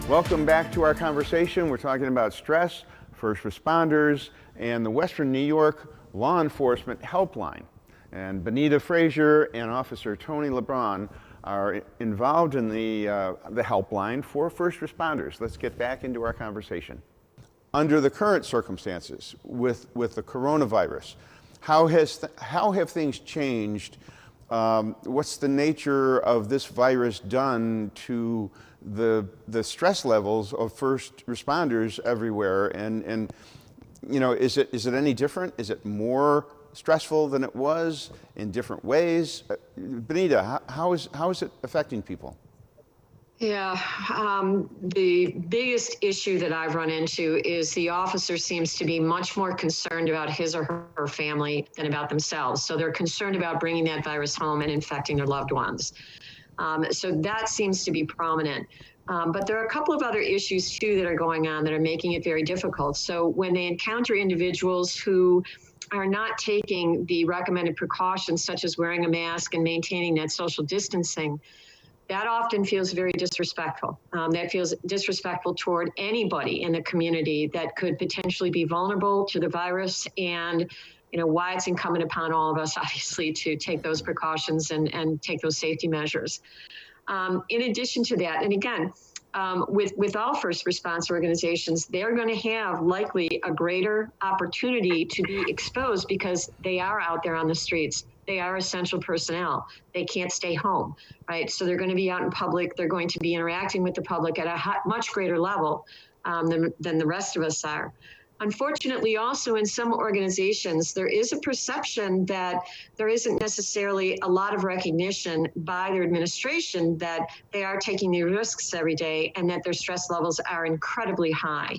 Welcome back to our conversation. We're talking about stress, first responders, and the Western New York Law Enforcement Helpline. And Bonita Frazer and Officer Tony LeBron are involved in the helpline for first responders. Let's get back into our conversation. Under the current circumstances with the coronavirus, how have things changed? What's the nature of this virus done to the stress levels of first responders everywhere? And you know, is it any different? Is it more stressful than it was in different ways? Bonita, how is it affecting people? Yeah, the biggest issue that I've run into is the officer seems to be much more concerned about his or her family than about themselves. So they're concerned about bringing that virus home and infecting their loved ones. So that seems to be prominent. But there are a couple of other issues too that are going on that are making it very difficult. So when they encounter individuals who are not taking the recommended precautions, such as wearing a mask and maintaining that social distancing, that often feels very disrespectful. That feels disrespectful toward anybody in the community that could potentially be vulnerable to the virus. And you know why it's incumbent upon all of us, obviously, to take those precautions and take those safety measures. In addition to that, and again, with all first response organizations, they're going to have likely a greater opportunity to be exposed because they are out there on the streets. They are essential personnel. They can't stay home, right? So they're going to be out in public. They're going to be interacting with the public at a much greater level than the rest of us are. Unfortunately, also in some organizations, there is a perception that there isn't necessarily a lot of recognition by their administration that they are taking the risks every day and that their stress levels are incredibly high.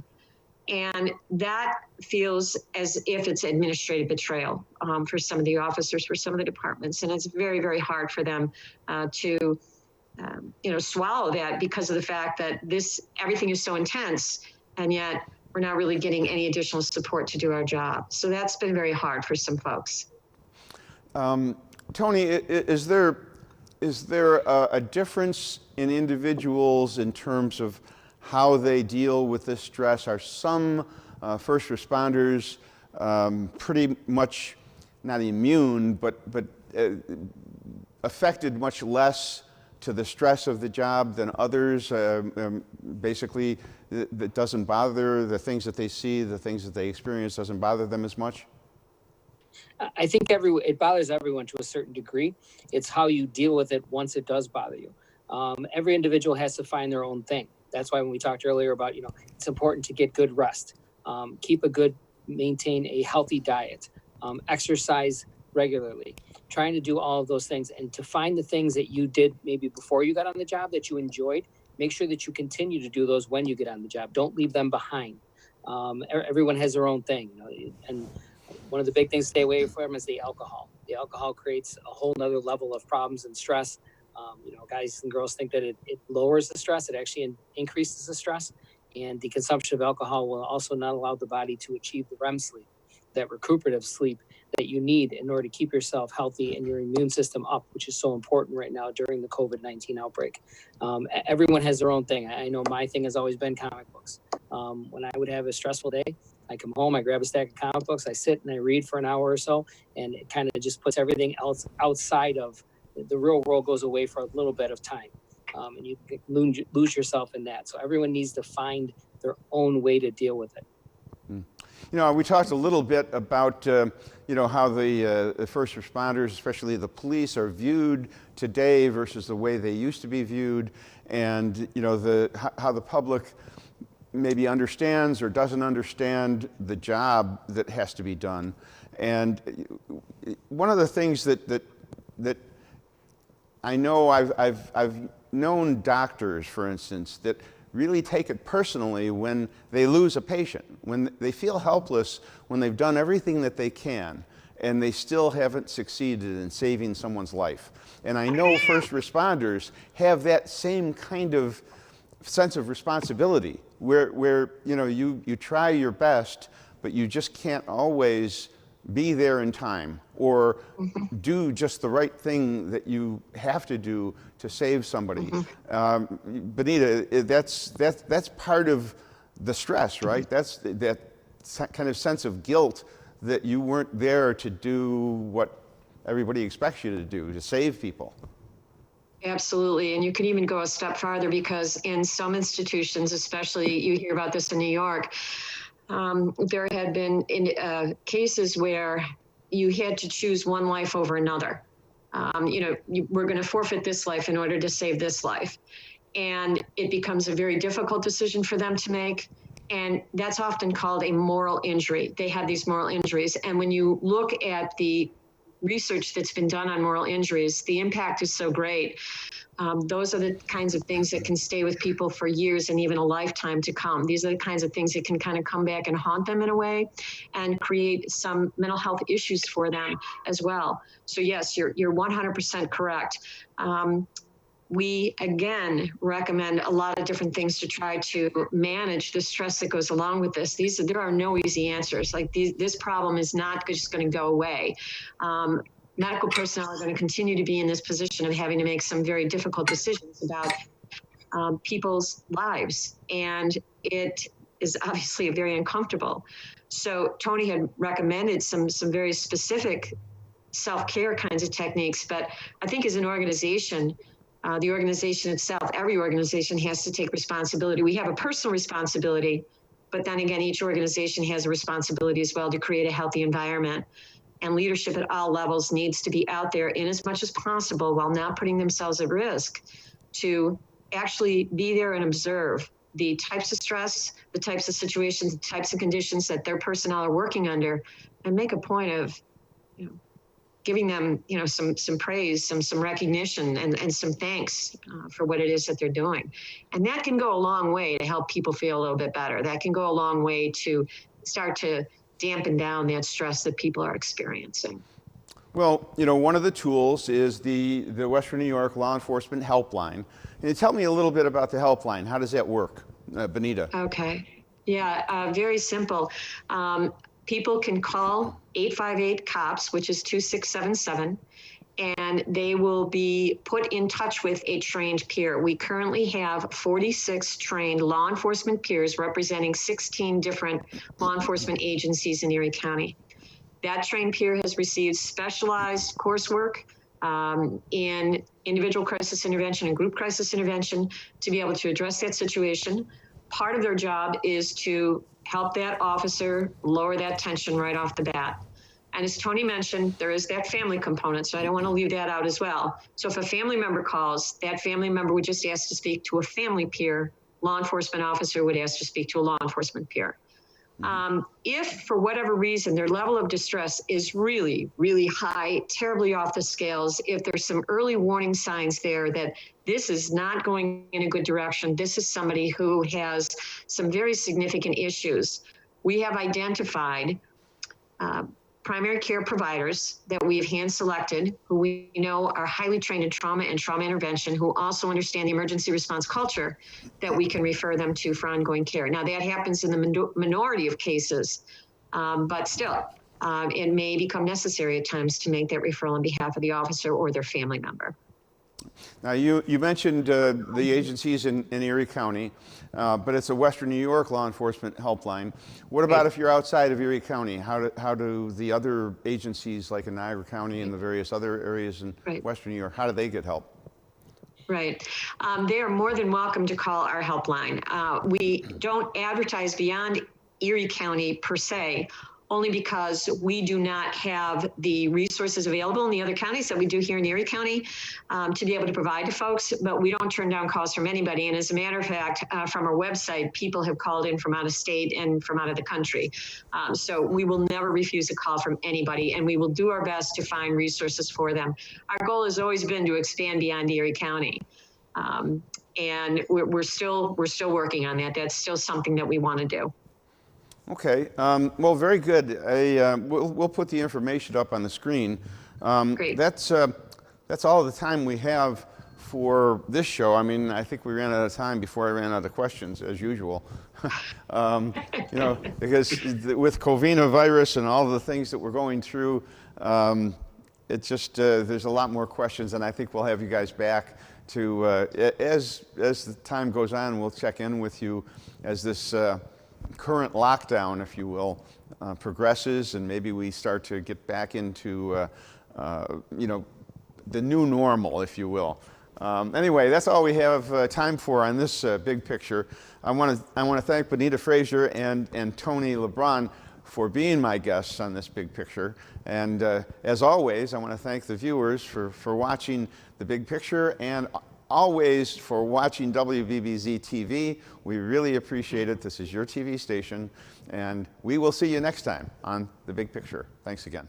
And that feels as if it's administrative betrayal for some of the officers, for some of the departments. And it's very, very hard for them to swallow that because of the fact that everything is so intense, and yet we're not really getting any additional support to do our job. So that's been very hard for some folks. Tony, is there a difference in individuals in terms of how they deal with this stress? Are some first responders pretty much not immune, but affected much less to the stress of the job than others? Basically, that doesn't bother the things that they see, the things that they experience doesn't bother them as much? I think it bothers everyone to a certain degree. It's how you deal with it once it does bother you. Every individual has to find their own thing. That's why when we talked earlier about, it's important to get good rest, maintain a healthy diet, exercise regularly, trying to do all of those things and to find the things that you did maybe before you got on the job that you enjoyed. Make sure that you continue to do those when you get on the job. Don't leave them behind. Everyone has their own thing, and one of the big things to stay away from is the alcohol. The alcohol creates a whole nother level of problems and stress. Guys and girls think that it lowers the stress. It actually increases the stress. And the consumption of alcohol will also not allow the body to achieve the REM sleep, that recuperative sleep that you need in order to keep yourself healthy and your immune system up, which is so important right now during the COVID-19 outbreak. Everyone has their own thing. I know my thing has always been comic books. When I would have a stressful day, I come home, I grab a stack of comic books, I sit and I read for an hour or so, and it kind of just puts everything else outside of the real world, goes away for a little bit of time. And you lose yourself in that. So everyone needs to find their own way to deal with it. We talked a little bit about, how the first responders, especially the police, are viewed today versus the way they used to be viewed, and, how the public maybe understands or doesn't understand the job that has to be done. And one of the things that I know, I've known doctors, for instance, that really take it personally when they lose a patient, when they feel helpless, when they've done everything that they can, and they still haven't succeeded in saving someone's life. And I know first responders have that same kind of sense of responsibility where you try your best, but you just can't always be there in time or do just the right thing that you have to do to save somebody. Bonita, that's part of the stress, right? That's that kind of sense of guilt that you weren't there to do what everybody expects you to do, to save people. Absolutely. And you can even go a step farther, because in some institutions, especially you hear about this in New York, there had been cases where you had to choose one life over another. We're going to forfeit this life in order to save this life. And it becomes a very difficult decision for them to make. And that's often called a moral injury. They have these moral injuries. And when you look at the research that's been done on moral injuries, the impact is so great. Those are the kinds of things that can stay with people for years and even a lifetime to come. These are the kinds of things that can kind of come back and haunt them in a way and create some mental health issues for them as well. So yes, you're 100% correct. We, again, recommend a lot of different things to try to manage the stress that goes along with this. There are no easy answers. Like this problem is not just going to go away. Medical personnel are going to continue to be in this position of having to make some very difficult decisions about people's lives. And it is obviously very uncomfortable. So Tony had recommended some very specific self-care kinds of techniques, but I think as an organization, the organization itself, every organization has to take responsibility. We have a personal responsibility, but then again, each organization has a responsibility as well to create a healthy environment. And leadership at all levels needs to be out there in as much as possible while not putting themselves at risk to actually be there and observe the types of stress, the types of situations, the types of conditions that their personnel are working under, and make a point of, giving them, some praise, some recognition, and some thanks for what it is that they're doing. And that can go a long way to help people feel a little bit better. That can go a long way to start to dampen down that stress that people are experiencing. Well, one of the tools is the Western New York Law Enforcement Helpline. Can you tell me a little bit about the helpline? How does that work, Bonita? Okay. Yeah, very simple. People can call 858-COPS, which is 2677, and they will be put in touch with a trained peer. We currently have 46 trained law enforcement peers representing 16 different law enforcement agencies in Erie County. That trained peer has received specialized coursework in individual crisis intervention and group crisis intervention to be able to address that situation. Part of their job is to help that officer lower that tension right off the bat. And as Tony mentioned, there is that family component, so I don't want to leave that out as well. So if a family member calls, that family member would just ask to speak to a family peer. Law enforcement officer would ask to speak to a law enforcement peer. If for whatever reason their level of distress is really, really high, terribly off the scales, if there's some early warning signs there that this is not going in a good direction, this is somebody who has some very significant issues, we have identified primary care providers that we have hand selected, who we know are highly trained in trauma and trauma intervention, who also understand the emergency response culture, that we can refer them to for ongoing care. Now that happens in the minority of cases, but still, it may become necessary at times to make that referral on behalf of the officer or their family member. Now, you mentioned the agencies in Erie County, but it's a Western New York law enforcement helpline. What about if you're outside of Erie County? How do the other agencies, like in Niagara County and the various other areas in Western New York, how do they get help? Right. They are more than welcome to call our helpline. We don't advertise beyond Erie County per se, only because we do not have the resources available in the other counties that we do here in Erie County to be able to provide to folks, but we don't turn down calls from anybody. And as a matter of fact, from our website, people have called in from out of state and from out of the country. So we will never refuse a call from anybody, and we will do our best to find resources for them. Our goal has always been to expand beyond Erie County. And we're still working on that. That's still something that we want to do. Okay, well, very good. We'll put the information up on the screen. Great. That's all the time we have for this show. I mean, I think we ran out of time before I ran out of questions, as usual. You know, because with coronavirus and all the things that we're going through, it just, there's a lot more questions, and I think we'll have you guys back to, as the time goes on, we'll check in with you as this current lockdown, if you will, progresses, and maybe we start to get back into, you know, the new normal, if you will. Anyway, that's all we have time for on this big picture. I want to thank Bonita Frazer and Tony LeBron for being my guests on this big picture. And as always, I want to thank the viewers for watching the big picture, and always for watching WBBZ-TV. We really appreciate it. This is your TV station, and we will see you next time on the big picture. Thanks again.